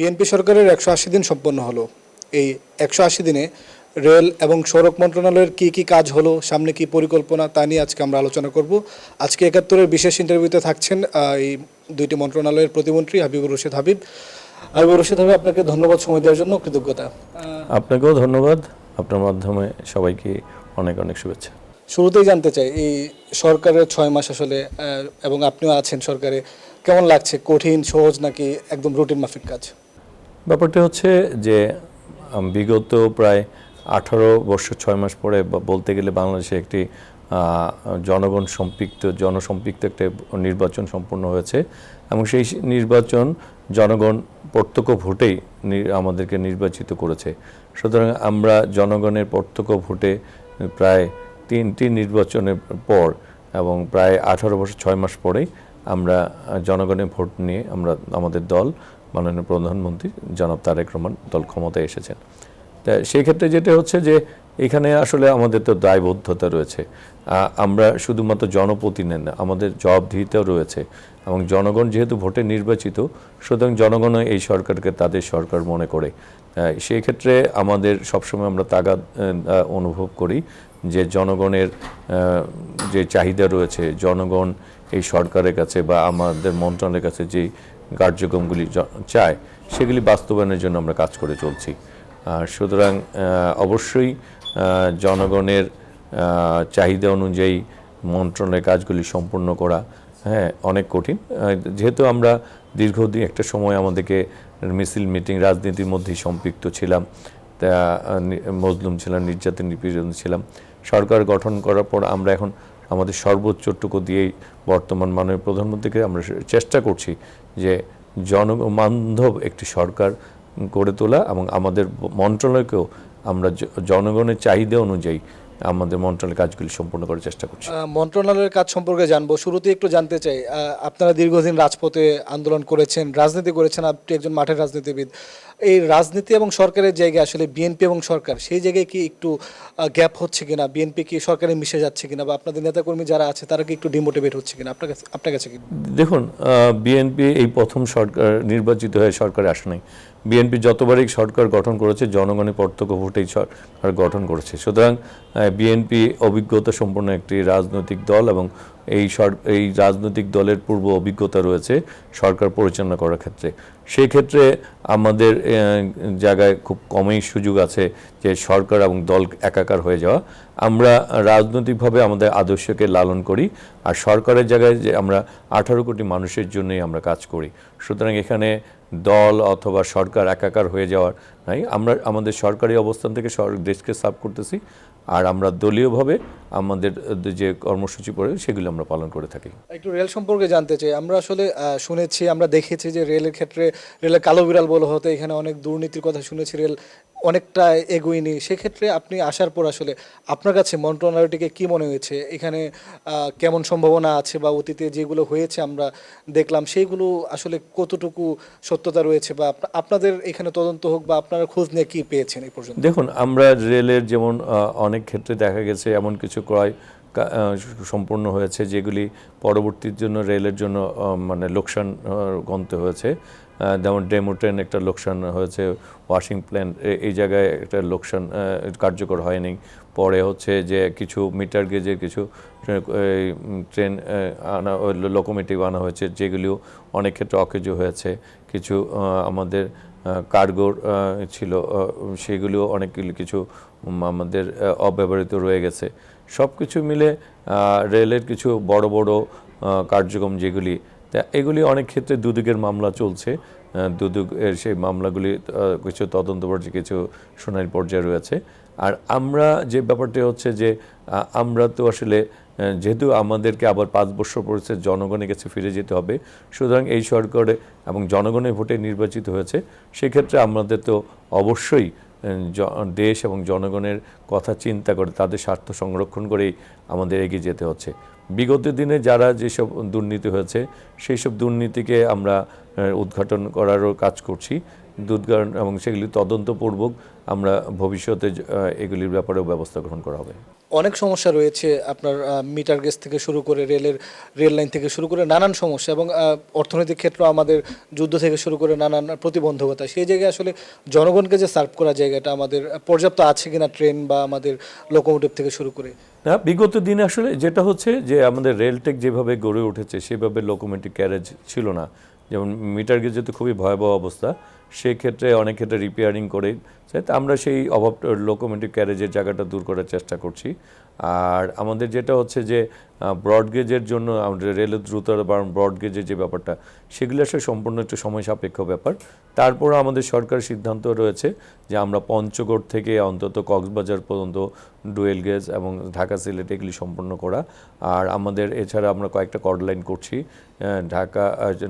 BNP সরকারের ১৮০ দিন সম্পন্ন হলো। এই ১৮০ দিনে রেল এবং সড়ক মন্ত্রণালয়ের কি কাজ হলো, সামনে কি পরিকল্পনা, তা নিয়ে আজকে আমরা আলোচনা করব। আজকে ৭১-এর বিশেষ ইন্টারভিউতে থাকছেন এই দুইটি মন্ত্রণালয়ের প্রতিমন্ত্রী হাবিবুর রশিদ হাবিব। হাবিবুর রশিদ হাবিব, আপনাকে ধন্যবাদ সময় দেওয়ার জন্য, কৃতজ্ঞতা। আপনাকেও ধন্যবাদ, আপনার মাধ্যমে সবাইকে অনেক অনেক শুভেচ্ছা। শুরুতেই জানতে চাই, এই সরকারের ৬ মাস আসলে এবং আপনিও আছেন সরকারে, কেমন লাগছে? কঠিন, সহজ নাকি একদম রুটিন মাফিক কাজ? ব্যাপারটা হচ্ছে যে বিগত প্রায় ১৮ বছর ৬ মাস পরে বলতে গেলে বাংলাদেশে একটি জনসম্পৃক্ত একটা নির্বাচন সম্পন্ন হয়েছে এবং সেই নির্বাচন জনগণ প্রত্যক্ষ ভোটেই আমাদেরকে নির্বাচিত করেছে। সুতরাং আমরা জনগণের প্রত্যক্ষ ভোটে প্রায় ৩টি নির্বাচনের পর এবং প্রায় ১৮ বছর ৬ মাস পরেই আমরা জনগণের ভোট নিয়ে আমাদের দল মাননীয় প্রধানমন্ত্রী জনাব তারেক রহমান দল ক্ষমতায় এসেছেন। তা সেই ক্ষেত্রে যেটা হচ্ছে যে এখানে আসলে আমাদের তো দায়বদ্ধতা রয়েছে। আমরা শুধুমাত্র জনপ্রতিনিধি না, আমাদের জবাবদিহিতাও রয়েছে এবং জনগণ যেহেতু ভোটে নির্বাচিত, সুতরাং জনগণও এই সরকারকে তাদের সরকার মনে করে। সেই ক্ষেত্রে আমাদের সবসময় আমরা তাগাদ অনুভব করি যে জনগণের যে চাহিদা রয়েছে, জনগণ এই সরকারের কাছে বা আমাদের মন্ত্রণালয়ের কাছে যে কার্যক্রমগুলি চায় সেগুলি বাস্তবায়নের জন্য আমরা কাজ করে চলছি। সুতরাং অবশ্যই জনগণের চাহিদা অনুযায়ী মন্ত্রণালয়ের কাজগুলি সম্পূর্ণ করা অনেক কঠিন, যেহেতু আমরা দীর্ঘদিন একটা সময় আমাদেরকে মিছিল মিটিং রাজনীতির মধ্যেই সম্পৃক্ত ছিলাম, তা মজলুম ছিলাম, নির্যাতন নিপীড়ন ছিলাম। সরকার গঠন করার পর আমরা এখন আমাদের সর্বোচ্চটুকু দিয়েই বর্তমান মাননীয় প্রধানমন্ত্রীকে আমরা চেষ্টা করছি যে জনবান্ধব একটি সরকার গড়ে তোলা এবং আমাদের মন্ত্রণালয়কেও আমরা জনগণের চাহিদা অনুযায়ী আমাদের মন্ত্রণালয়ের কাজগুলি সম্পূর্ণ করার চেষ্টা করছি। মন্ত্রণালয়ের কাজ সম্পর্কে জানবো। শুরুতে একটু জানতে চাই, আপনারা দীর্ঘদিন রাজপথে আন্দোলন করেছেন, রাজনীতি করেছেন, আপনি একজন মাঠের রাজনীতিবিদ। এই রাজনীতি এবং সরকারের জায়গায় আসলে বিএনপি এবং সরকার, সেই জায়গায় কি একটু গ্যাপ হচ্ছে কিনা? বিএনপি কি সরকারে মিশে যাচ্ছে কিনা, বা আপনাদের নেতাকর্মী যারা আছে তারা কি একটু ডিমোটিভেট হচ্ছে কিনা আপনার কাছে কি? দেখুন, বিএনপি এই প্রথম সরকার নির্বাচিত হয়ে সরকারে আসে নাই। বিএনপি যতবারই সরকার গঠন করেছে জনগণের প্রত্যক্ষ ভোটেই সরকার গঠন করেছে। সুতরাং বিএনপি অভিজ্ঞতা সম্পন্ন একটি রাজনৈতিক দল এবং এই রাজনৈতিক দলের পূর্ব অভিজ্ঞতা রয়েছে সরকার পরিচালনা করার ক্ষেত্রে। সেই ক্ষেত্রে আমাদের জায়গায় খুব কমই সুযোগ আছে যে সরকার এবং দল একাকার হয়ে যাওয়া। আমরা রাজনৈতিকভাবে আমাদের আদর্শকে লালন করি, আর সরকারের জায়গায় যে আমরা 18 কোটি মানুষের জন্যই আমরা কাজ করি। সুতরাং এখানে দল অথবা সরকার একাকার হয়ে যাওয়ার নাই। আমরা আমাদের সরকারি অবস্থান থেকে দেশকে সার্ভ করতেছি, আর আমরা দলীয়ভাবে আমাদের যে কর্মসূচি পড়ে সেগুলো আমরা পালন করে থাকি। একটু রেল সম্পর্কে জানতে চাই। আমরা আসলে শুনেছি, আমরা দেখেছি যে রেলের ক্ষেত্রে রেলের কালো বিড়াল বলা হতো, এখানে অনেক দুর্নীতির কথা শুনেছি, রেল অনেকটা এগোয়নি। সেক্ষেত্রে আপনি আসার পর আসলে আপনার কাছে মন্ত্রণালয়টিকে কি মনে হয়েছে? এখানে কেমন সম্ভাবনা আছে, বা অতীতে যেগুলো হয়েছে আমরা দেখলাম সেইগুলো আসলে কতটুকু সত্যতা রয়েছে, বা আপনাদের এখানে তদন্ত হোক বা আপনারা খোঁজ নিয়ে কি পেয়েছেন এই পর্যন্ত? দেখুন, আমরা রেলের যেমন অনেক ক্ষেত্রে দেখা গেছে এমন কিছু ক্রয় সম্পূর্ণ হয়েছে যেগুলি পরবর্তীর জন্য রেলের জন্য মানে লোকসান গণতে হয়েছে। যেমন ডেমো ট্রেন একটা লোকসান হয়েছে, ওয়াশিং প্ল্যান্ট এই জায়গায় একটা লোকসান কার্যকর হয়নি। পরে হচ্ছে যে কিছু মিটার গেজের কিছু ট্রেন আনা লোকোমোটিভ আনা হয়েছে, যেগুলিও অনেক ক্ষেত্রে অকেজ হয়েছে। কিছু আমাদের কার্গোর ছিল, সেগুলিও অনেকগুলি কিছু আমাদের অব্যবহৃত রয়ে গেছে। সব কিছু মিলে রেলের কিছু বড় বড় কার্যক্রম যেগুলি, তা এগুলি অনেক ক্ষেত্রে দুদকের মামলা চলছে। দুদকের সেই মামলাগুলি কিছু তদন্ত পর্যায়ে, কিছু শুনানির পর্যায়ে রয়েছে। আর আমরা যে ব্যাপারটা হচ্ছে যে আমরা তো আসলে যেহেতু আমাদেরকে আবার 5 বছর পরে জনগণের কাছে ফিরে যেতে হবে, সুতরাং এই সরকারে এবং জনগণের ভোটে নির্বাচিত হয়েছে, সেক্ষেত্রে আমাদের তো অবশ্যই দেশ এবং জনগণের কথা চিন্তা করে তাদের স্বার্থ সংরক্ষণ করেই আমাদের এগিয়ে যেতে হচ্ছে। বিগত দিনে যারা যেসব দুর্নীতি হয়েছে সেই সব দুর্নীতিকে আমরা উদ্ঘাটন করারও কাজ করছি এবং সেগুলি তদন্তপূর্বক আমরা ভবিষ্যতে এগুলির ব্যাপারেও ব্যবস্থা গ্রহণ করা হবে। অনেক সমস্যা রয়েছে আপনার মিটার গেজ থেকে শুরু করে রেল লাইন থেকে শুরু করে নানান সমস্যা, এবং অর্থনৈতিক ক্ষেত্র আমাদের যুদ্ধ থেকে শুরু করে নানান প্রতিবন্ধকতা। সেই জায়গায় আসলে জনগণকে যে সার্ভ করা জায়গাটা আমাদের পর্যাপ্ত আছে কিনা, ট্রেন বা আমাদের লোকোমোটিভ থেকে শুরু করে। না, বিগত দিনে আসলে যেটা হচ্ছে যে আমাদের রেলটেক যেভাবে গড়ে উঠেছে সেভাবে লোকোমোটিভ ক্যারেজ ছিল না। যেমন মিটার গেজে তো খুবই ভয়াবহ অবস্থা, সেক্ষেত্রে অনেক ক্ষেত্রে রিপেয়ারিং করে আমরা সেই অভাব লোকোমোটিভ ক্যারেজের জায়গাটা দূর করার চেষ্টা করছি। আর আমাদের যেটা হচ্ছে যে ব্রডগেজের জন্য আমাদের রেলের দ্রুততা বা ব্রডগেজের যে ব্যাপারটা সেগুলো আসলে সম্পূর্ণ একটু সময় সাপেক্ষ ব্যাপার। তারপর আমাদের সরকার সিদ্ধান্ত রয়েছে যে আমরা পঞ্চগড় থেকে অন্তত কক্সবাজার পর্যন্ত ডুয়েল গেজ এবং ঢাকা সিলেট এগুলি সম্পন্ন করা। আর আমাদের এছাড়া আমরা কয়েকটা কর্ড লাইন করছি, ঢাকা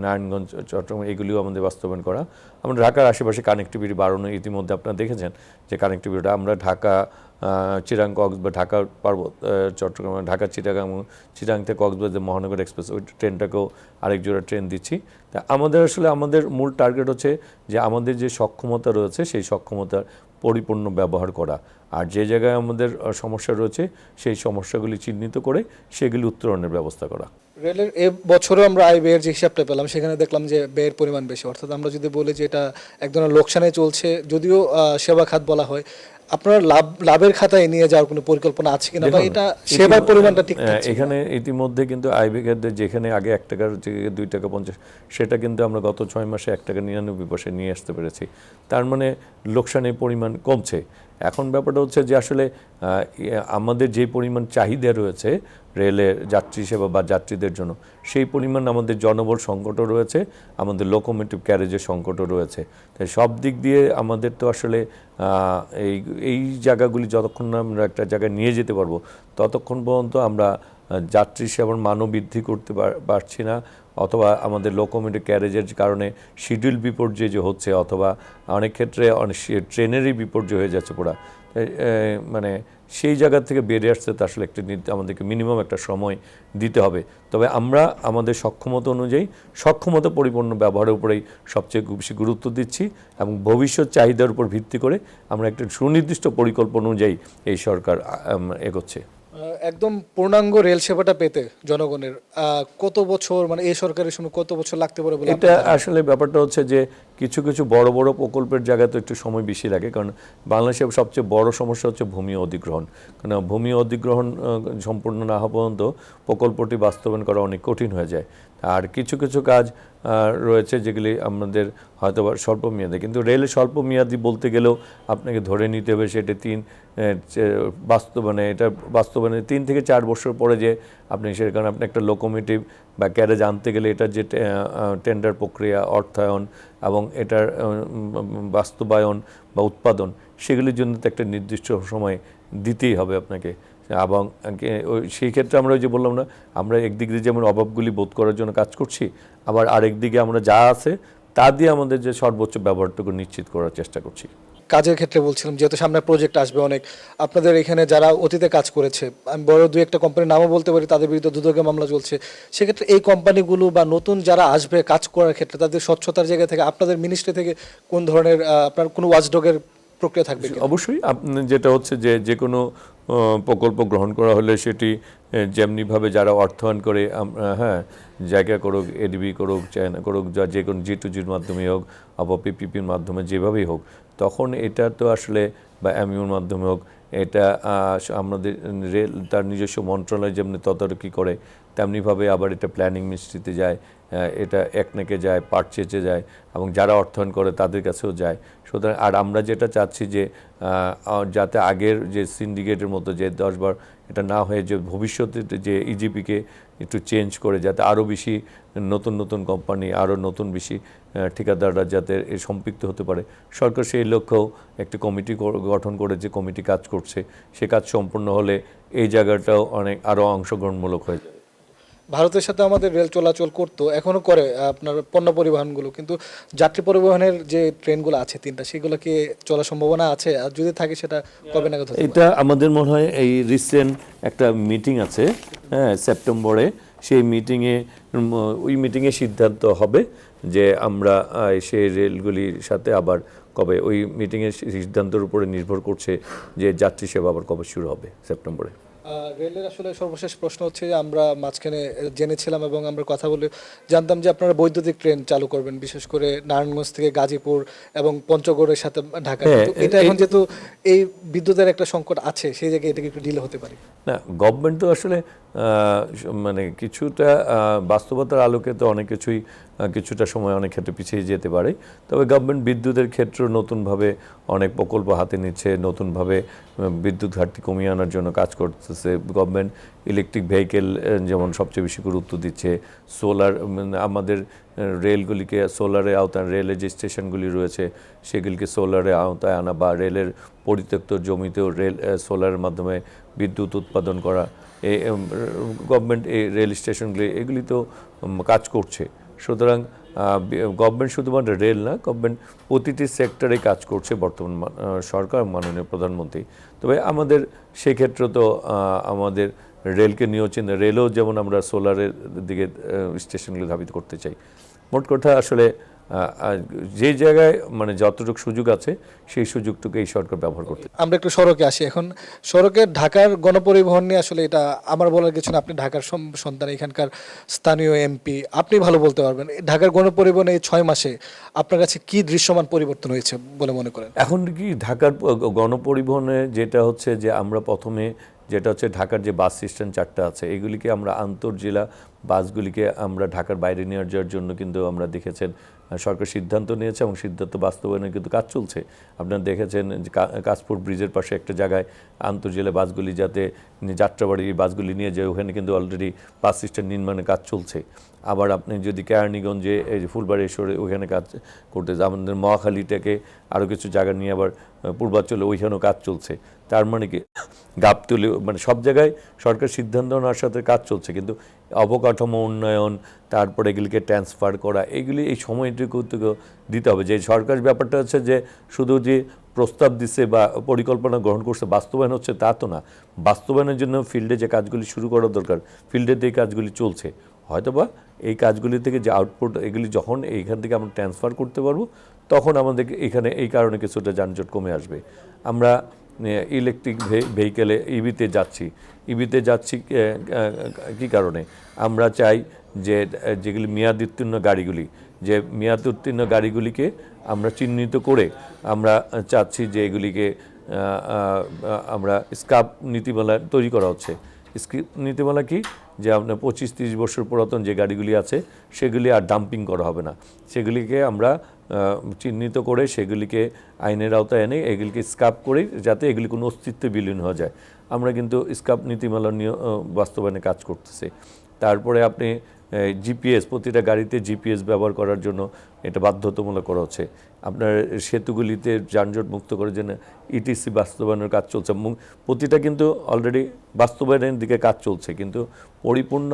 নারায়ণগঞ্জ চট্টগ্রাম এগুলিও আমাদের বাস্তবায়ন করা। আমরা ঢাকার আশেপাশে কানেক্টিভিটি বাড়ানো, ইতিমধ্যে আপনারা দেখেছেন যে কানেক্টিভিটিটা আমরা ঢাকা চিরাং বা ঢাকা পার্বত চট্টগ্রাম ঢাকা চিটাগাং চিটাং থেকে কক্সবাজার মহানগর এক্সপ্রেস ওই ট্রেনটাকেও আরেক জোড়া ট্রেন দিচ্ছি। তা আমাদের আসলে আমাদের মূল টার্গেট হচ্ছে যে আমাদের যে সক্ষমতা রয়েছে সেই সক্ষমতার পরিপূর্ণ ব্যবহার করা, আর যে জায়গায় আমাদের সমস্যা রয়েছে সেই সমস্যাগুলি চিহ্নিত করে সেগুলি উত্তরণের ব্যবস্থা করা। রেলের এ বছরও আমরা আয় ব্যয়ের যে হিসাবটা পেলাম সেখানে দেখলাম যে ব্যয়ের পরিমাণ বেশি, অর্থাৎ আমরা যদি বলি যে এটা এক ধরনের লোকসানে চলছে, যদিও সেবা খাত বলা হয়, আপনার লাভের খাতায় নিয়ে যাওয়ার কোনো পরিকল্পনা আছে কিনা, বা এটা সেবার পরিমাণটা ঠিক এখানে ইতিমধ্যে কিন্তু আইবিকের যেখানে আগে 1 টাকার জায়গায় 2 টাকা 50 সেটা কিন্তু আমরা গত 6 মাসে 1 টাকা 99 পয়সা নিয়ে আসতে পেরেছি। তার মানে লোকসানের পরিমাণ কমছে। এখন ব্যাপারটা হচ্ছে যে আসলে আমাদের যে পরিমাণ চাহিদা রয়েছে রেলের যাত্রী সেবা বা যাত্রীদের জন্য সেই পরিমাণ আমাদের জনবল সংকটও রয়েছে, আমাদের লোকোমোটিভ ক্যারেজের সংকটও রয়েছে। তাই সব দিক দিয়ে আমাদের তো আসলে এই জায়গাগুলি যতক্ষণ না আমরা একটা জায়গায় নিয়ে যেতে পারবো ততক্ষণ পর্যন্ত আমরা যাত্রী সেবার মানও বৃদ্ধি করতে পারছি না, অথবা আমাদের লোকোমোটিভ ক্যারেজের কারণে শিডিউল বিপর্যয় যে হচ্ছে, অথবা অনেক ক্ষেত্রে ট্রেনেরই বিপর্যয় হয়ে যাচ্ছে পুরা। মানে সেই জায়গা থেকে বেরিয়ে আসতে তো আসলে আমাদেরকে মিনিমাম একটা সময় দিতে হবে। তবে আমরা আমাদের সক্ষমতা অনুযায়ী সক্ষমতা পরিপূর্ণ ব্যবহারের উপরেই সবচেয়ে বেশি গুরুত্ব দিচ্ছি, এবং ভবিষ্যৎ চাহিদার উপর ভিত্তি করে আমরা একটা সুনির্দিষ্ট পরিকল্পনা অনুযায়ী এই সরকার এগোচ্ছে। একদম পূর্ণাঙ্গ রেল সেবাটা পেতে জনগণের কত বছর, মানে এই সরকারের সময় কত বছর লাগতে পারে বলে? এটা আসলে ব্যাপারটা হচ্ছে যে কিছু কিছু বড় বড় প্রকল্পের জায়গায় তো একটু সময় বেশি লাগে, কারণ বাংলাদেশের সবচেয়ে বড় সমস্যা হচ্ছে ভূমি অধিগ্রহণ। কারণ ভূমি অধিগ্রহণ সম্পূর্ণ না হওয়া পর্যন্ত প্রকল্পটি বাস্তবায়ন করা অনেক কঠিন হয়ে যায়। আর কিছু কিছু কাজ রয়েছে যেগুলি আমাদের হয়তো স্বল্প মেয়াদে, কিন্তু রেলের স্বল্প মেয়াদি বলতে গেলেও আপনাকে ধরে নিতে হবে সেটা বাস্তবায়নে 3 থেকে 4 বছর পরে যে আপনি সেখানে আপনি একটা লোকোমোটিভ বা ক্যারেজ আনতে গেলে এটার যে টেন্ডার প্রক্রিয়া, অর্থায়ন এবং এটার বাস্তবায়ন বা উৎপাদন সেগুলির জন্য তো একটা নির্দিষ্ট সময় দিতেই হবে আপনাকে। এবং সেই ক্ষেত্রে আমরা ওই যে বললাম না, আমরা একদিক দিয়ে যেমন অভাবগুলি বোধ করার জন্য কাজ করছি, আবার আরেকদিকে আমরা যা আছে তা দিয়ে আমাদের যে সর্বোচ্চ ব্যবহারটুকু নিশ্চিত করার চেষ্টা করছি। কাজের ক্ষেত্রে বলছিলাম, যেহেতু সামনে প্রজেক্ট আসবে অনেক, আপনাদের এখানে যারা অতীতে কাজ করেছে, আমি বড় 2-1টা কোম্পানির নামও বলতে পারি, তাদের বিরুদ্ধে দুদকে মামলা চলছে, সেক্ষেত্রে এই কোম্পানিগুলো বা নতুন যারা আসবে কাজ করার ক্ষেত্রে তাদের স্বচ্ছতার জায়গা থেকে আপনাদের মিনিস্ট্রি থেকে কোন ধরনের আপনার কোনো ওয়াচডগের প্রক্রিয়া থাকবে? অবশ্যই যেটা হচ্ছে যে কোনো প্রকল্প গ্রহণ করা হলে সেটি যেমনিভাবে যারা অর্থায়ন করে, জায়গা করুক, এডিবি করুক, চায়না করুক, যে কোনো G2Gর মাধ্যমে হোক অথবা PPPর মাধ্যমে যেভাবেই হোক, তখন এটা তো আসলে বা MUর মাধ্যমে হোক, এটা আমাদের রেল তার নিজস্ব মন্ত্রণালয় যেমনি তদারকি করে তেমনিভাবে আবার এটা প্ল্যানিং মিনিস্ট্রিতে যায়, এটা একনেকে যায়, পারচেজে যায়, এবং যারা অর্থায়ন করে তাদের কাছেও যায়। সুতরাং আর আমরা যেটা চাচ্ছি যে যাতে আগের যে সিন্ডিকেটের মতো যে 10 বার এটা না হয়ে যে ভবিষ্যতে যে ইজিপিকে একটু চেঞ্জ করে যাতে আরও বেশি নতুন নতুন কোম্পানি, আরও নতুন বেশি ঠিকাদাররা যাতে সম্পৃক্ত হতে পারে, সরকার সেই লক্ষ্যেও একটি কমিটি গঠন করে যে কমিটি কাজ করছে, সে কাজ সম্পূর্ণ হলে এই জায়গাটাও আরও অংশগ্রহণমূলক হয়ে যাবে। ভারতের সাথে আমাদের রেল চলাচল করতো, এখনো করে আপনার পণ্য পরিবহনগুলো, কিন্তু যাত্রী পরিবহনের যে ট্রেনগুলো আছে তিনটা, সেগুলো কি চলার সম্ভাবনা আছে? আর যদি থাকে সেটা কবে নাগাদ হতে পারে? এটা আমাদের মনে হয় এই রিসেন্ট একটা মিটিং আছে, হ্যাঁ, সেপ্টেম্বরে। সেই মিটিংয়ে ওই মিটিংয়ে সিদ্ধান্ত হবে যে আমরা সেই রেলগুলির সাথে আবার কবে, ওই মিটিংয়ের সিদ্ধান্তের উপরে নির্ভর করছে যে যাত্রী সেবা আবার কবে শুরু হবে সেপ্টেম্বরে। রেলের আসলে সর্বশেষ প্রশ্ন হচ্ছে যে আমরা মাঝখানে জেনেছিলাম এবং আমরা কথা বলে জানতাম যে আপনারা বৈদ্যুতিক ট্রেন চালু করবেন, বিশেষ করে নারায়ণগঞ্জ থেকে গাজীপুর এবং পঞ্চগড়ের সাথে ঢাকা। হ্যাঁ, কিন্তু এটা এখন যেহেতু এই বিদ্যুতের একটা সংকট আছে, সেই জায়গায় এটাকে একটু ডিলে হতে পারে। না, গভর্নমেন্ট তো আসলে মানে কিছুটা বাস্তবতার আলোকে তো অনেক কিছুই কিছুটা সময় অনেক ক্ষেত্রে পিছিয়ে যেতে পারে। তবে গভর্নমেন্ট বিদ্যুতের ক্ষেত্রে নতুনভাবে অনেক প্রকল্প হাতে নিচ্ছে, নতুনভাবে বিদ্যুৎ ঘাটতি কমিয়ে আনার জন্য কাজ করতেছে। গভর্নমেন্ট ইলেকট্রিক ভেহিকেল যেমন সবচেয়ে বেশি গুরুত্ব দিচ্ছে। সোলার, আমাদের রেলগুলিকে সোলারের আওতায়, রেলের যে স্টেশনগুলি রয়েছে সেগুলিকে সোলারের আওতায় আনা, বা রেলের পরিত্যক্ত জমিতেও রেল সোলারের মাধ্যমে বিদ্যুৎ উৎপাদন করা। এই গভর্নমেন্ট এই রেল স্টেশনগুলি এগুলি তো কাজ করছে। সুতরাং গভর্নমেন্ট শুধুমাত্র রেল না, গভর্নমেন্ট প্রতিটি সেক্টরে কাজ করছে বর্তমান সরকার, মাননীয় প্রধানমন্ত্রী। তবে আমাদের সেক্ষেত্রে তো আমাদের রেলকে নিয়েও চিন্তা, রেলও যেমন আমরা সোলারের দিকে স্টেশনগুলো ধাবিত করতে চাই। মোট কথা আসলে যে জায়গায় মানে যতটুকু সুযোগ আছে সেই সুযোগটুকু এই সরকার ব্যবহার করতে। আমরা একটু সড়কে আসি এখন। সড়কে ঢাকার গণপরিবহন নিয়ে আসলে এটা আমার বলার কিছু না, আপনি ঢাকার সন্তান, এখানকার স্থানীয় এমপি, আপনি ভালো বলতে পারবেন। এই ঢাকার গণপরিবহনে এই 6 মাসে আপনার কাছে কি দৃশ্যমান পরিবর্তন হয়েছে বলে মনে করেন? এখন কি ঢাকার গণপরিবহনে যেটা হচ্ছে যে আমরা প্রথমে যেটা হচ্ছে ঢাকার যে বাস স্ট্যান্ড 4টা আছে, এগুলিকে আমরা আন্তঃজেলা বাসগুলিকে আমরা ঢাকার বাইরে নিয়ে যাওয়ার জন্য কিন্তু আমরা দেখেছেন সরকার সিদ্ধান্ত নিয়েছে এবং সিদ্ধান্ত বাস্তবায়নে কিন্তু কাজ চলছে। আপনারা দেখেছেন যে কাশপুর ব্রিজের পাশে একটা জায়গায় আন্তঃজেলা বাসগুলি যাতে যাত্রাবাড়ি বাসগুলি নিয়ে যায়, ওখানে কিন্তু অলরেডি বাস স্ট্যান্ড নির্মাণের কাজ চলছে। আবার আপনি যদি কেরানীগঞ্জে এই যে ফুলবাড়িশ্বরে ওইখানে কাজ করতে, আমাদের মহাখালীটাকে আরও কিছু জায়গা নিয়ে আবার পূর্বাঞ্চলে ওইখানেও কাজ চলছে। তার মানে কি গাবতলী, মানে সব জায়গায় সরকার সিদ্ধান্ত নেওয়ার সাথে কাজ চলছে, কিন্তু অবকাঠামো উন্নয়ন, তারপরে এগুলিকে ট্রান্সফার করা, এগুলি এই সময়টুকু দিতে হবে। যে সরকার ব্যাপারটা হচ্ছে যে শুধু যে প্রস্তাব দিচ্ছে বা পরিকল্পনা গ্রহণ করছে, বাস্তবায়ন হচ্ছে তা তো না। বাস্তবায়নের জন্য ফিল্ডে যে কাজগুলি শুরু করা দরকার, ফিল্ডেতে এই কাজগুলি চলছে। হয়তোবা এই কাজগুলি থেকে যে আউটপুট, এগুলি যখন এইখান থেকে আমরা ট্রান্সফার করতে পারবো, তখন আমাদের এখানে এই কারণে কিছুটা যানজট কমে আসবে। আমরা ইলেকট্রিক ভেহিকেলে ইভিতে যাচ্ছি। ইভিতে যাচ্ছি কী কারণে? আমরা চাই যে যেগুলি মেয়াদ উত্তীর্ণ গাড়িগুলি, যে মেয়াদ উত্তীর্ণ গাড়িগুলিকে আমরা চিহ্নিত করে আমরা চাচ্ছি যে এগুলিকে আমরা স্ক্র্যাপ নীতিমালা তৈরি করা হচ্ছে। নীতিমালা কি? যে আপনার 25-30 বছর পুরাতন যে গাড়িগুলি আছে সেগুলি আর ডাম্পিং করা হবে না, সেগুলিকে আমরা চিহ্নিত করে সেগুলিকে আইনের আওতায় এনে এগুলিকে স্ক্র্যাপ করে যাতে এগুলি কোনো অস্তিত্বে বিলীন হয়ে যায়। আমরা কিন্তু স্ক্র্যাপ নীতিমালা নিয়ে বাস্তবায়নে কাজ করতেছি। তারপরে আপনি জিপিএস, প্রতিটা গাড়িতে জিপিএস ব্যবহার করার জন্য এটা বাধ্যতামূলক করা হচ্ছে। আপনার সেতুগুলিতে যানজট মুক্ত করার জন্য ইটিসি বাস্তবায়নের কাজ চলছে। প্রতিটা কিন্তু অলরেডি বাস্তবায়নের দিকে কাজ চলছে, কিন্তু পরিপূর্ণ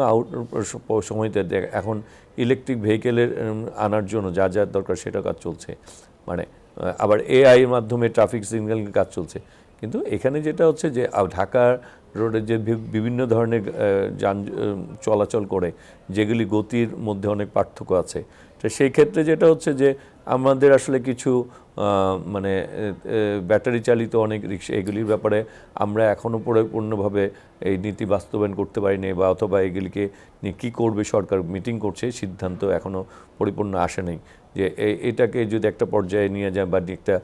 সময়তে এখন ইলেকট্রিক ভেহিকেলের আনার জন্য যা যা দরকার সেটা কাজ চলছে। মানে আবার এআই এর মাধ্যমে ট্রাফিক সিগন্যাল কাজ চলছে। কিন্তু এখানে যেটা হচ্ছে যে ঢাকা রোডে যে বিভিন্ন ধরনের যান চলাচল করে, যেগুলি গতির মধ্যে অনেক পার্থক্য আছে, তো সেই ক্ষেত্রে যেটা হচ্ছে যে আমাদের আসলে কিছু মানে ব্যাটারি চালিত অনেক রিক্সা, এগুলির ব্যাপারে আমরা এখনও পরিপূর্ণভাবে এই নীতি বাস্তবায়ন করতে পারিনি, বা অথবা এগুলিকে নিয়ে কী করবে সরকার মিটিং করছে, সিদ্ধান্ত এখনও পরিপূর্ণ আসে নেই যে এটাকে যদি একটা পর্যায়ে নিয়ে যায় বা একটা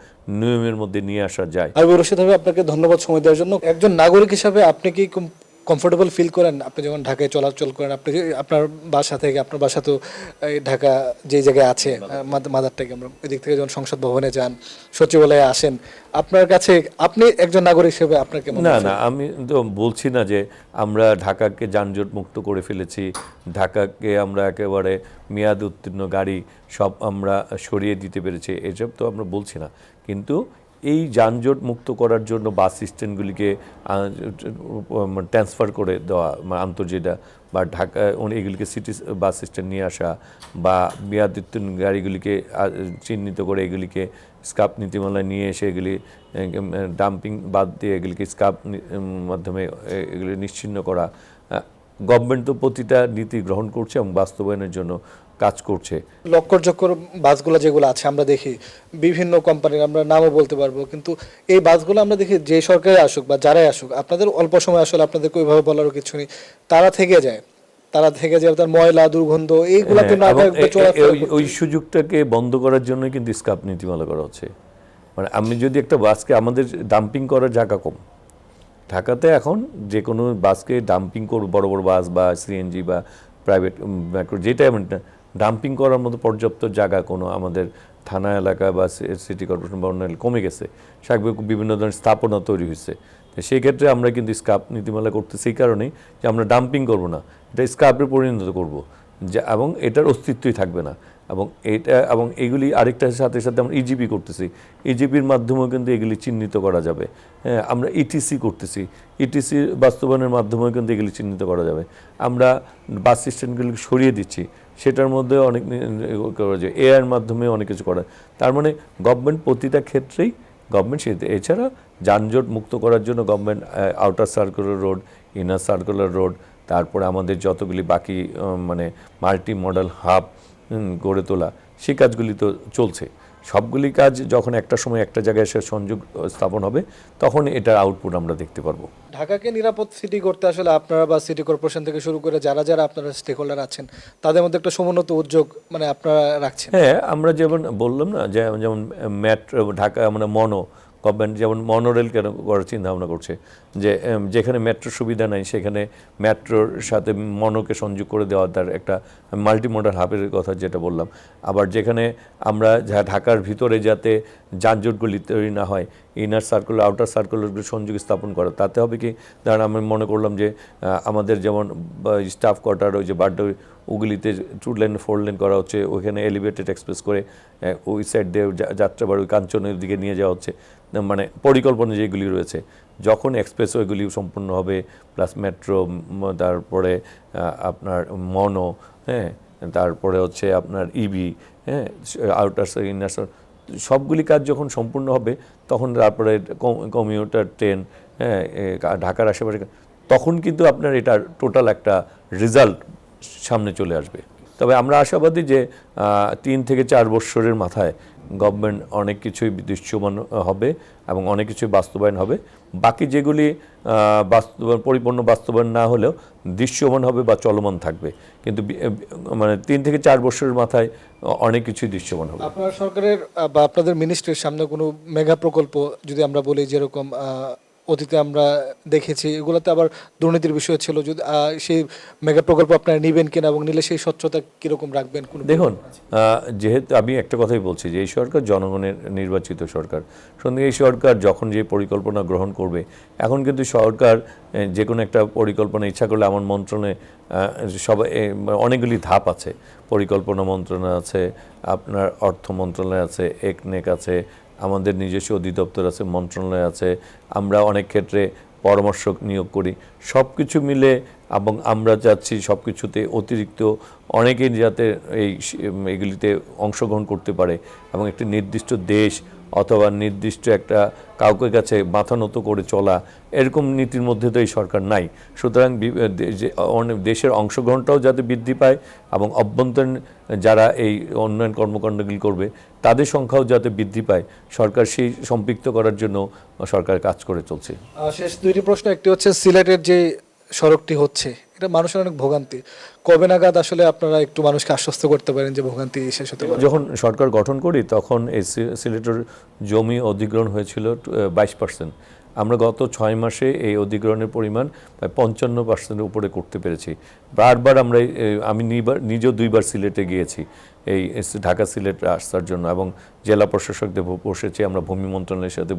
নিয়মের মধ্যে নিয়ে আসা যায়। আর রশিদ ভাই, আপনাকে ধন্যবাদ সময় দেওয়ার জন্য। একজন নাগরিক হিসাবে আপনি কি কমফোর্টেবল ফিল করেন আপনি যখন ঢাকায় চলাচল করেন? আপনি আপনার বাসা থেকে, আপনার বাসা তো এই ঢাকা যে জায়গায় আছে মাদার থেকে, আমরা ওই দিক থেকে যখন সংসদ ভবনে যান, সচিবালয়ে আসেন, আপনার কাছে আপনি একজন নাগরিক হিসেবে আপনার কেমন? না, আমি তো বলছি না যে আমরা ঢাকাকে যানজট মুক্ত করে ফেলেছি, ঢাকাকে আমরা একেবারে মেয়াদ উত্তীর্ণ গাড়ি সব আমরা সরিয়ে দিতে পেরেছি, এসব তো আমরা বলছি না। কিন্তু এই যানজট মুক্ত করার জন্য বাস স্ট্যান্ডগুলিকে ট্রান্সফার করে দেওয়া আন্তর্জাতিক বা ঢাকা এগুলিকে সিটি বাস স্ট্যান্ড নিয়ে আসা বা মেয়াদোত্তীর্ণ গাড়িগুলিকে চিহ্নিত করে এগুলিকে স্ক্রাপ নীতিমালায় নিয়ে এসে এগুলি ডাম্পিং বাদ দিয়ে এগুলিকে স্ক্রাপ মাধ্যমে এগুলি নিশ্চিহ্ন করা। গভর্নমেন্ট তো প্রতিটা নীতি গ্রহণ করছে এবং বাস্তবায়নের জন্য কাজ করছে। লক্কর চক্কর বাসগুলো যেগুলো আছে আমরা দেখি বিভিন্ন কোম্পানির, আমরা নামও বলতে পারবো, কিন্তু এই বাসগুলো আমরা দেখি যে সরকারে আসুক বা যারাই আসুক, আপনাদের অল্প সময় আসলে আপনাদেরকে ওইভাবে বলারও কিছু নেই, তারা থেকে যায় তার ময়লা দুর্গন্ধ এইগুলোতে না ওই সুযোগটাকে বন্ধ করার জন্য কিন্তু স্ক্রাপ নীতিমালা করা হচ্ছে। মানে আমি যদি একটা বাসকে, আমাদের ডাম্পিং করার জায়গা কম ঢাকাতে, এখন যে কোনো বাসকে ডাম্পিং করব, বড় বড় বাস বা সিএনজি বা প্রাইভেট মেট্রো, যেটা ডাম্পিং করার মতো পর্যাপ্ত জায়গা কোনো আমাদের থানা এলাকা বা সিটি কর্পোরেশন বা অন্য কমে গেছে। স্বাভাবিক বিভিন্ন ধরনের স্থাপনা তৈরি হয়েছে। তো সেই ক্ষেত্রে আমরা কিন্তু স্ক্রাপ নীতিমালা করতেছি এই কারণেই যে আমরা ডাম্পিং করব না, এটা স্ক্রাপে পরিণত করব, এবং এটার অস্তিত্বই থাকবে না। এবং এগুলি আরেকটার সাথে সাথে আমরা ইজিপি করতেছি, ইজিপির মাধ্যমেও কিন্তু এগুলি চিহ্নিত করা যাবে। হ্যাঁ, আমরা ইটিসি করতেছি, ইটিসি বাস্তবায়নের মাধ্যমেও কিন্তু এগুলি চিহ্নিত করা যাবে। আমরা বাস স্ট্যান্ডগুলি সরিয়ে দিচ্ছি, সেটার মধ্যে অনেক করা যায়, এআইয়ের মাধ্যমে অনেক কিছু করা। তার মানে গভর্নমেন্ট প্রতিটা ক্ষেত্রেই এছাড়া যানজট মুক্ত করার জন্য government outer circular road, inner circular road, তারপরে আমাদের যতগুলি বাকি মাল্টি মডেল হাব গড়ে তোলা, সেই কাজগুলি তো চলছে। সবগুলি কাজ যখন একটা সময় একটা জায়গায় এসে সংযোগ স্থাপন হবে, তখন এটার আউটপুট আমরা দেখতে পারবো। ঢাকাকে নিরাপদ সিটি করতে আসলে আপনারা বা সিটি কর্পোরেশন থেকে শুরু করে যারা যারা আপনারা স্টেক হোল্ডার আছেন, তাদের মধ্যে একটা সমুন্নত উদ্যোগ আপনারা রাখছেন। হ্যাঁ, আমরা যেমন বললাম না, যেমন মেট্রো ঢাকা গভর্নমেন্ট যেমন মনোরেল কেন করার চিন্তা ভাবনা করছে, যে যেখানে মেট্রো সুবিধা নাই সেখানে মেট্রোর সাথে মনোকে সংযোগ করে দেওয়া, তার একটা মাল্টি মডাল হাবের কথা যেটা বললাম। আবার যেখানে আমরা ঢাকার ভিতরে যাতে যানজটগুলি তৈরি না হয়, ইনার সার্কুলার আউটার সার্কুলারগুলি সংযোগ স্থাপন করা, তাতে হবে কি, ধরেন আমি মনে করলাম যে আমাদের যেমন স্টাফ কোয়ার্টার, ওই যে বাড্ডা, ওগুলিতে 2 লেন 4 লেন করা হচ্ছে, ওইখানে এলিভেটেড এক্সপ্রেস করে ওই সাইড দিয়ে যাত্রাবাড়ি কাঞ্চনের দিকে নিয়ে যাওয়া হচ্ছে। পরিকল্পনা যেগুলি রয়েছে, যখন এক্সপ্রেসওয়েগুলি সম্পূর্ণ হবে, প্লাস মেট্রো, তারপরে আপনার মনো, হ্যাঁ, তারপরে হচ্ছে আপনার ইবি, হ্যাঁ, আউটার ইনার, সবগুলি কাজ যখন সম্পূর্ণ হবে, তখন তারপরে কমিউটার ট্রেন, হ্যাঁ, ঢাকার আশেপাশে, তখন কিন্তু আপনার এটা টোটাল একটা রেজাল্ট সামনে চলে আসবে। তবে আমরা আশাবাদী যে 3 থেকে 4 বছরের মাথায় গভর্নমেন্ট অনেক কিছুই দৃশ্যমান হবে এবং অনেক কিছুই বাস্তবায়ন হবে। বাকি যেগুলি পরিপূর্ণ বাস্তবায়ন না হলেও দৃশ্যমান হবে বা চলমান থাকবে, কিন্তু 3 থেকে 4 বছরের মাথায় অনেক কিছুই দৃশ্যমান হবে। আপনার সরকারের বা আপনাদের মিনিস্ট্রির সামনে কোনো মেগা প্রকল্প যদি আমরা বলি, যেরকম অতীতে আমরা দেখেছি, এগুলোতে আবার দুর্নীতির বিষয় ছিল, যদি সেই মেগা প্রকল্প আপনারা নেবেন কিনা এবং নিলে সেই স্বচ্ছতা কীরকম রাখবেন? দেখুন, যেহেতু আমি একটা কথাই বলছি যে এই সরকার জনগণের নির্বাচিত সরকার, সঙ্গে এই সরকার যখন যে পরিকল্পনা গ্রহণ করবে, এখন কিন্তু সরকার যে কোনো একটা পরিকল্পনা ইচ্ছা করলে আমার মন্ত্রণালয়ে সবাই অনেকগুলি ধাপ আছে, পরিকল্পনা মন্ত্রণালয় আছে, আপনার অর্থ মন্ত্রণালয় আছে, একনেক আছে, আমাদের নিজস্ব অধিদপ্তর আছে, মন্ত্রণালয় আছে, আমরা অনেক ক্ষেত্রে পরামর্শ নিয়োগ করি, সব কিছু মিলে। এবং আমরা চাচ্ছি সব কিছুতে অতিরিক্ত অনেকেই যাতে এইগুলিতে অংশগ্রহণ করতে পারে, এবং একটি নির্দিষ্ট দেশ অথবা নির্দিষ্ট একটা কাউকে কাছে মাথা নত করে চলা, এরকম নীতির মধ্যে তো এই সরকার নাই। সুতরাং দেশের অংশগ্রহণটাও যাতে বৃদ্ধি পায় এবং অভ্যন্তরীণ যারা এই উন্নয়ন কর্মকাণ্ডগুলি করবে তাদের সংখ্যাও যাতে বৃদ্ধি পায়, সরকার সেই সম্পৃক্ত করার জন্য সরকার কাজ করে চলছে। শেষ 2টি প্রশ্ন, একটি হচ্ছে সিলেটের যে সড়কটি হচ্ছে, এটা মানুষের অনেক ভোগান্তি, কবে নাগাদ আসলে আপনারা একটু মানুষকে আশ্বস্ত করতে পারেন যে ভোগান্তি শেষ হতে পারে? যখন সরকার গঠন করি তখন এই সিলেটের জমি অধিগ্রহণ হয়েছিল 22%। আমরা গত 6 মাসে এই অধিগ্রহণের পরিমাণ প্রায় 55% উপরে করতে পেরেছি। বারবার আমি নিজেও 2বার সিলেটে গিয়েছি এই ঢাকা সিলেট আসার জন্য, এবং জেলা প্রশাসকদের বসেছি, আমরা ভূমি মন্ত্রণালয়ের সাথে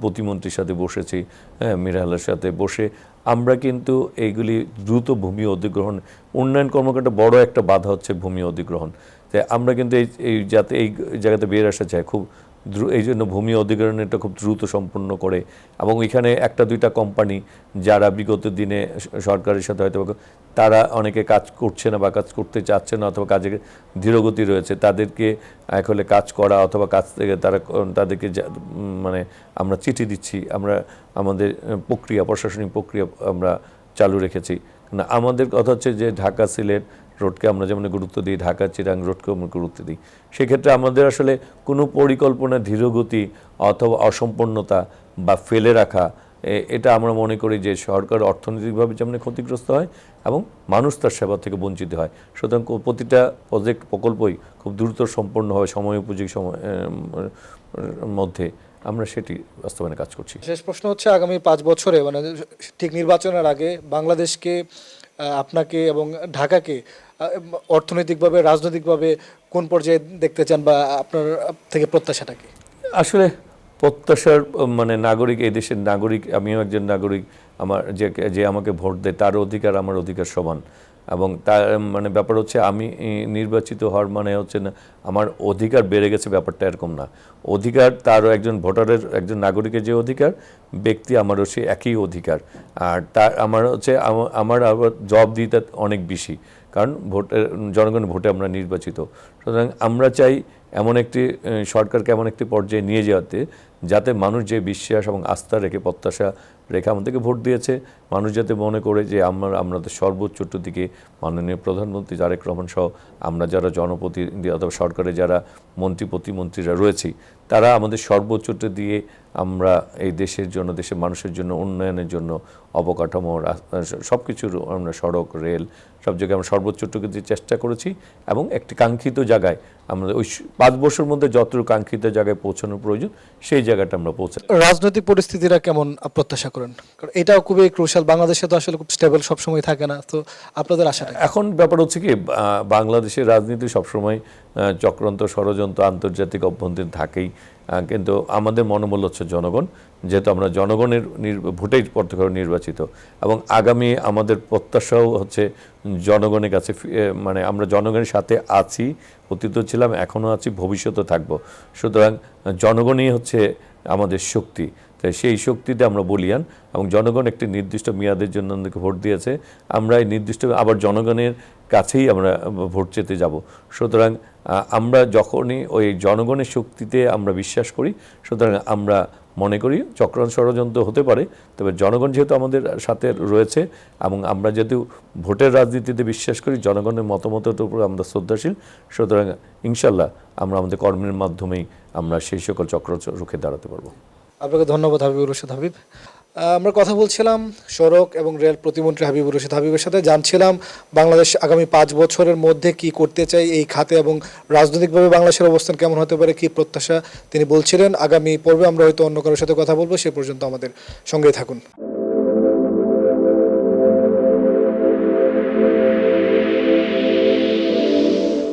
প্রতিমন্ত্রীর সাথে বসেছি, হ্যাঁ, মিরাহালের সাথে বসে আমরা কিন্তু এইগুলি দ্রুত ভূমি অধিগ্রহণ, উন্নয়ন কর্মকাণ্ডে বড় একটা বাধা হচ্ছে ভূমি অধিগ্রহণ। যে আমরা কিন্তু এই যাতে এই জায়গাতে বের আসা চাই খুব এই জন্য ভূমি অধিগ্রহণটা খুব দ্রুত সম্পন্ন করে, এবং এখানে একটা দুইটা কোম্পানি যারা বিগত দিনে সরকারের সাথে হয়তো তারা অনেকে কাজ করছে না বা কাজ করতে চাচ্ছে না অথবা কাজের ধীরগতি রয়েছে, তাদেরকে আসলে কাজ করা অথবা কাজ থেকে তাদেরকে মানে আমরা চিঠি দিচ্ছি, আমরা আমাদের প্রশাসনিক প্রক্রিয়া আমরা চালু রেখেছি। না, আমাদের কথা হচ্ছে যে ঢাকা সিলেট রোডকে আমরা যেমন গুরুত্ব দিই, ঢাকা চিরাং রোডকেও আমরা গুরুত্ব দিই। সেক্ষেত্রে আমাদের আসলে কোনো পরিকল্পনা ধীরগতি অথবা অসম্পূর্ণতা বা ফেলে রাখা, এটা আমরা মনে করি যে সরকার অর্থনৈতিকভাবে যেমন ক্ষতিগ্রস্ত হয় এবং মানুষ তার সেবা থেকে বঞ্চিত হয়। সুতরাং প্রতিটা প্রকল্পই খুব দ্রুত সম্পন্ন হয় সময় উপযোগী সময় মধ্যে আমরা সেটি বাস্তবায়নে কাজ করছি। শেষ প্রশ্ন হচ্ছে, আগামী 5 বছরে মানে ঠিক নির্বাচনের আগে বাংলাদেশকে, আপনাকে এবং ঢাকাকে অর্থনৈতিকভাবে রাজনৈতিকভাবে কোন পর্যায়ে দেখতে চান, বা আপনার থেকে প্রত্যাশাটা কি? আসলে প্রত্যাশার মানে নাগরিক, এই দেশের নাগরিক, আমিও একজন নাগরিক, আমার যে আমাকে ভোট দেয় তার অধিকার আমার অধিকার সমান, এবং তার মানে ব্যাপার হচ্ছে আমি নির্বাচিত হওয়ার মানে হচ্ছে না আমার অধিকার বেড়ে গেছে, ব্যাপারটা এরকম না। অধিকার তারও একজন ভোটারের, একজন নাগরিকের যে অধিকার, ব্যক্তি আমারও সে একই অধিকার। আর তার আমার হচ্ছে আমার আবার জবাবদিহিতা অনেক বেশি, কারণ জনগণের ভোটে আমরা নির্বাচিত। সুতরাং আমরা চাই এমন একটি সরকারকে এমন একটি পর্যায়ে নিয়ে যাওয়াতে যাতে মানুষ যে বিশ্বাস এবং আস্থা রেখে প্রত্যাশা রেখে আমাদেরকে ভোট দিয়েছে, মানুষ যাতে মনে করে যে আমাদের সর্বোচ্চটার দিকে মাননীয় প্রধানমন্ত্রী তারেক রহমান সহ আমরা যারা জনপ্রতিনিধি অথবা সরকারের যারা মন্ত্রী প্রতিমন্ত্রীরা রয়েছি, তারা আমাদের সর্বোচ্চটা দিয়ে আমরা এই দেশের জন্য, দেশের মানুষের জন্য, উন্নয়নের জন্য, অবকাঠামো, সব কিছুর আমরা সড়ক রেল সব জায়গায় আমরা সর্বোচ্চটুকু দিয়ে চেষ্টা করেছি, এবং একটি কাঙ্ক্ষিত জায়গায় আমরা ওই 5 বছরের মধ্যে যতটুকু কাঙ্ক্ষিত জায়গায় পৌঁছানোর প্রয়োজন সেই জায়গাটা আমরা পৌঁছাই। রাজনৈতিক পরিস্থিতিটা কেমন প্রত্যাশা করেন? কারণ এটাও খুবই ক্রুশাল, বাংলাদেশে তো আসলে খুব স্টেবল সবসময় থাকে না, তো আপনাদের আশাটা কি? এখন ব্যাপার হচ্ছে কি, বাংলাদেশের রাজনীতি সবসময় চক্রান্ত, ষড়যন্ত্র, আন্তর্জাতিক অভ্যন্তরীণ থাকেই, কিন্তু আমাদের মনোবল হচ্ছে জনগণ, যেহেতু আমরা জনগণের ভোটেই প্রত্যক্ষ নির্বাচিত, এবং আগামী আমাদের প্রত্যাশাও হচ্ছে জনগণের কাছে, মানে আমরা জনগণের সাথে আছি, অতীত ছিলাম, এখনও আছি, ভবিষ্যতেও থাকবো। সুতরাং জনগণই হচ্ছে আমাদের শক্তি, তাই সেই শক্তিতে আমরা বলিয়ান, এবং জনগণ একটি নির্দিষ্ট মেয়াদের জন্য আমাদেরকে ভোট দিয়েছে, আমরা এই নির্দিষ্ট আবার জনগণের কাছেই আমরা ভোট চেতে যাব। সুতরাং আমরা যখনই ওই জনগণের শক্তিতে আমরা বিশ্বাস করি, সুতরাং আমরা মনে করি চক্রান্ত ষড়যন্ত্র হতে পারে, তবে জনগণ যেহেতু আমাদের সাথে রয়েছে এবং আমরা যেহেতু ভোটের রাজনীতিতে বিশ্বাস করি, জনগণের মতামতের উপর আমরা শ্রদ্ধাশীল, সুতরাং ইনশাল্লাহ আমরা আমাদের কর্মের মাধ্যমেই আমরা সেই সকল চক্রান্ত রুখে দাঁড়াতে পারবো। আপনাকে ধন্যবাদ হাবিবুর রশিদ হাবিব। আমরা কথা বলছিলাম সড়ক এবং রেল প্রতিমন্ত্রী হাবিবুর রশিদ হাবিবের সাথে, জানছিলাম বাংলাদেশ আগামী 5 বছরের মধ্যে কি করতে চাই এই খাতে, এবং রাজনৈতিকভাবে বাংলাদেশের অবস্থান কেমন হতে পারে, কি প্রত্যাশা তিনি বলছিলেন। আগামী পর্বে আমরা হয়তো অন্য কারোর সাথে কথা বলবো, সে পর্যন্ত আমাদের সঙ্গেই থাকুন।